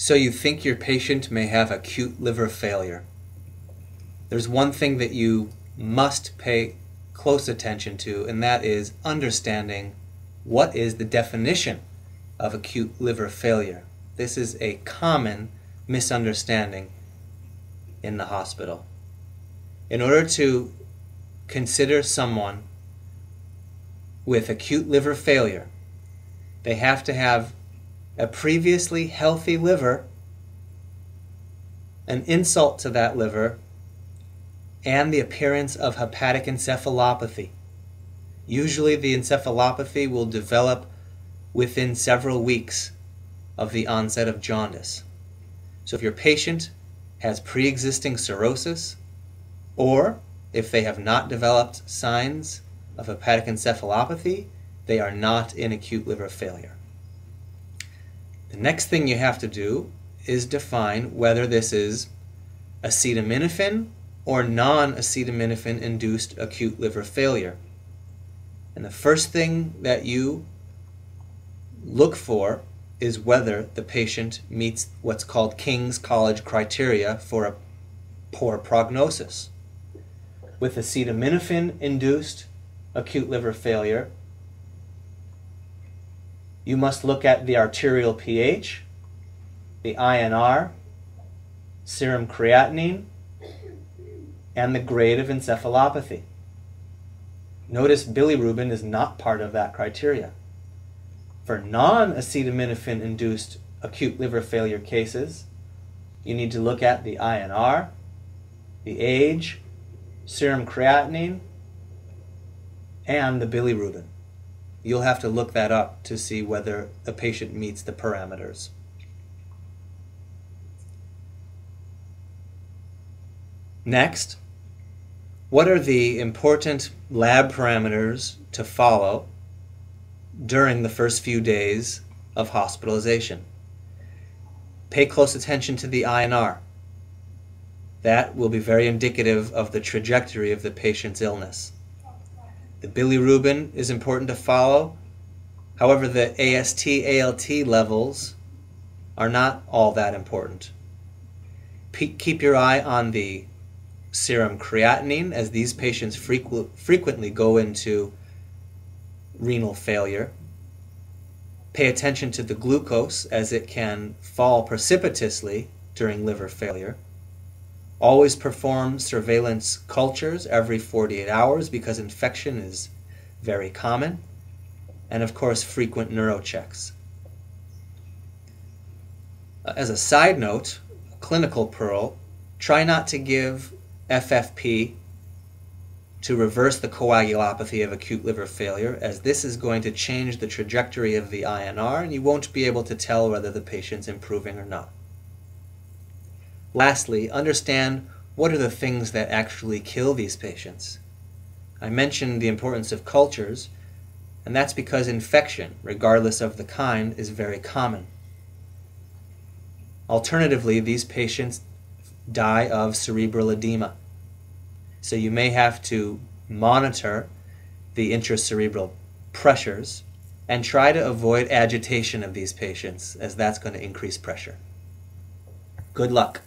So you think your patient may have acute liver failure. There's one thing that you must pay close attention to, and that is understanding what is the definition of acute liver failure. This is a common misunderstanding in the hospital. In order to consider someone with acute liver failure, they have to have a previously healthy liver, an insult to that liver, and the appearance of hepatic encephalopathy. Usually the encephalopathy will develop within several weeks of the onset of jaundice. So if your patient has pre-existing cirrhosis, or if they have not developed signs of hepatic encephalopathy, they are not in acute liver failure. The next thing you have to do is define whether this is acetaminophen or non-acetaminophen induced acute liver failure. And the first thing that you look for is whether the patient meets what's called King's College criteria for a poor prognosis. With acetaminophen induced acute liver failure, you must look at the arterial pH, the INR, serum creatinine, and the grade of encephalopathy. Notice bilirubin is not part of that criteria. For non-acetaminophen induced acute liver failure cases, you need to look at the INR, the age, serum creatinine, and the bilirubin. You'll have to look that up to see whether the patient meets the parameters. Next, what are the important lab parameters to follow during the first few days of hospitalization? Pay close attention to the INR. That will be very indicative of the trajectory of the patient's illness. The bilirubin is important to follow. However, the AST, ALT levels are not all that important. Keep your eye on the serum creatinine, as these patients frequently go into renal failure. Pay attention to the glucose, as it can fall precipitously during liver failure. Always perform surveillance cultures every 48 hours because infection is very common. And of course, frequent neurochecks. As a side note, clinical pearl, try not to give FFP to reverse the coagulopathy of acute liver failure, as this is going to change the trajectory of the INR and you won't be able to tell whether the patient's improving or not. Lastly, understand what are the things that actually kill these patients. I mentioned the importance of cultures, and that's because infection, regardless of the kind, is very common. Alternatively, these patients die of cerebral edema. So you may have to monitor the intracerebral pressures and try to avoid agitation of these patients, as that's going to increase pressure. Good luck.